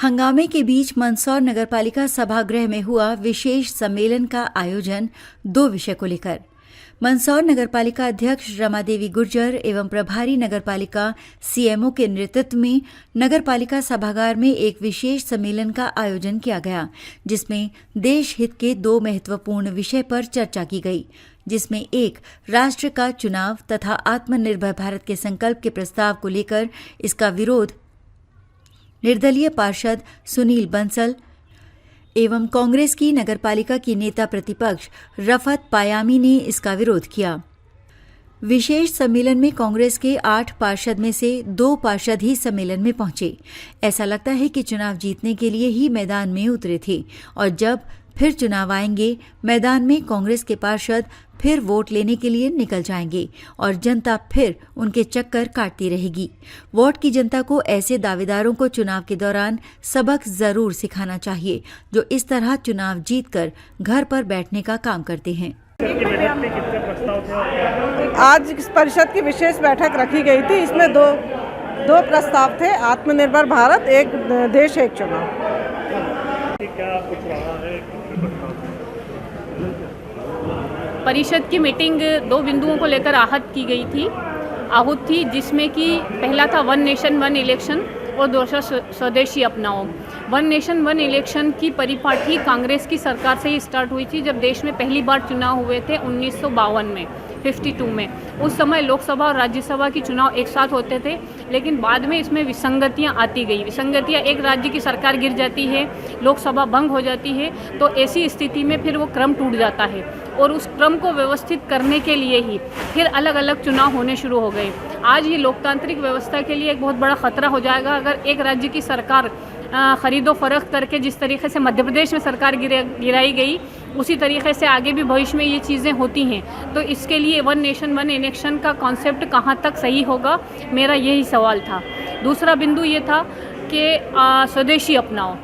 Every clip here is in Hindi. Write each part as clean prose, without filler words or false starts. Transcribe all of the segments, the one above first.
हंगामे के बीच मंदसौर नगरपालिका सभागृह में हुआ विशेष सम्मेलन का आयोजन 2 विषय को लेकर। मंदसौर नगरपालिका अध्यक्ष रमादेवी गुर्जर एवं प्रभारी नगरपालिका सीएमओ के नेतृत्व में नगरपालिका सभागार में एक विशेष सम्मेलन का आयोजन किया गया, जिसमें देश हित के 2 महत्वपूर्ण विषय पर चर्चा की गई, जिसमें एक राष्ट्र का चुनाव तथा आत्मनिर्भर भारत के संकल्प के प्रस्ताव को लेकर इसका विरोध निर्दलीय पार्षद सुनील बंसल एवं कांग्रेस की नगरपालिका की नेता प्रतिपक्ष रफत पायामी ने इसका विरोध किया। विशेष सम्मेलन में कांग्रेस के 8 पार्षद में से 2 पार्षद ही सम्मेलन में पहुंचे। ऐसा लगता है कि चुनाव जीतने के लिए ही मैदान में उतरे थे और जब फिर चुनाव आएंगे, मैदान में कांग्रेस के पार्षद फिर वोट लेने के लिए निकल जाएंगे और जनता फिर उनके चक्कर काटती रहेगी। वोट की जनता को ऐसे दावेदारों को चुनाव के दौरान सबक जरूर सिखाना चाहिए, जो इस तरह चुनाव जीतकर घर पर बैठने का काम करते हैं। आज इस परिषद की विशेष बैठक रखी गई थी। इसमें दो प्रस्ताव थे, आत्मनिर्भर भारत, एक देश एक चुनाव। क्या कुछ रहा है? परिषद की मीटिंग 2 बिंदुओं को लेकर आहूत थी, जिसमें कि पहला था वन नेशन वन इलेक्शन और दूसरा स्वदेशी अपनाओ। वन नेशन वन इलेक्शन की परिपाटी कांग्रेस की सरकार से ही स्टार्ट हुई थी, जब देश में पहली बार चुनाव हुए थे 1952 में, 52 में। उस समय लोकसभा और राज्यसभा की चुनाव एक साथ होते थे, लेकिन बाद में इसमें विसंगतियां आती गई। विसंगतियां, एक राज्य की सरकार गिर जाती है, लोकसभा भंग हो जाती है, तो ऐसी स्थिति में फिर वो क्रम टूट जाता है और उस क्रम को व्यवस्थित करने के लिए ही फिर अलग अलग चुनाव होने शुरू हो गए। आज ये लोकतांत्रिक व्यवस्था के लिए एक बहुत बड़ा खतरा हो जाएगा अगर एक राज्य की सरकार खरीदो फरोख्त करके, जिस तरीके से मध्य प्रदेश में सरकार गिराई गई, उसी तरीके से आगे भी भविष्य में ये चीज़ें होती हैं। तो इसके लिए वन नेशन वन इलेक्शन का कॉन्सेप्ट कहाँ तक सही होगा, मेरा यही सवाल था। दूसरा बिंदु ये था कि स्वदेशी अपनाओ।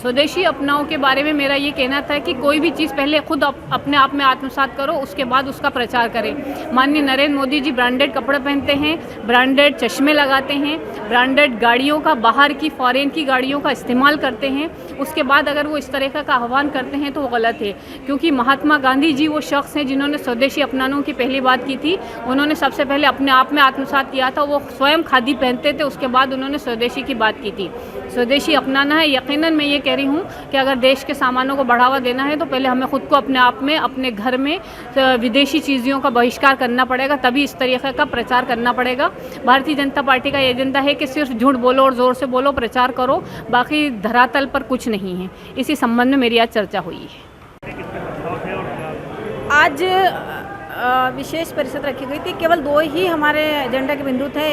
स्वदेशी अपनाओ के बारे में मेरा ये कहना था कि कोई भी चीज़ पहले खुद अपने आप में आत्मसात करो, उसके बाद उसका प्रचार करें। माननीय नरेंद्र मोदी जी ब्रांडेड कपड़े पहनते हैं, ब्रांडेड चश्मे लगाते हैं, ब्रांडेड गाड़ियों का, बाहर की फॉरेन की गाड़ियों का इस्तेमाल करते हैं। उसके बाद अगर वो इस तरह का आह्वान करते हैं तो वो गलत है, क्योंकि महात्मा गांधी जी वो शख्स हैं जिन्होंने स्वदेशी अपनाने की पहली बात की थी। उन्होंने सबसे पहले अपने आप में आत्मसात किया था, वो स्वयं खादी पहनते थे, उसके बाद उन्होंने स्वदेशी की बात की थी। स्वदेशी अपनाना है। यकीनन मैं ये कह रही हूँ कि अगर देश के सामानों को बढ़ावा देना है तो पहले हमें खुद को अपने आप में, अपने घर में विदेशी चीज़ों का बहिष्कार करना पड़ेगा, तभी इस तरीके का प्रचार करना पड़ेगा। भारतीय जनता पार्टी का एजेंडा है कि सिर्फ झूठ बोलो और ज़ोर से बोलो, प्रचार करो, बाकी धरातल पर कुछ नहीं है। इसी संबंध में मेरी आज चर्चा हुई है। आज विशेष परिषद रखी गई थी। केवल 2 ही हमारे एजेंडा के बिंदु थे,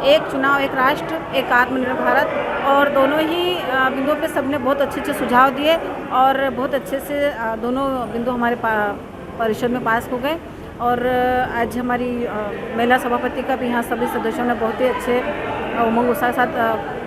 एक चुनाव, एक राष्ट्र, एक आत्मनिर्भर भारत। और दोनों ही बिंदुओं पे सबने बहुत अच्छे सुझाव दिए और बहुत अच्छे से दोनों बिंदु हमारे परिषद में पास हो गए। और आज हमारी महिला सभापति का भी यहाँ सभी सदस्यों ने बहुत ही अच्छे उमंग उत्साह के साथ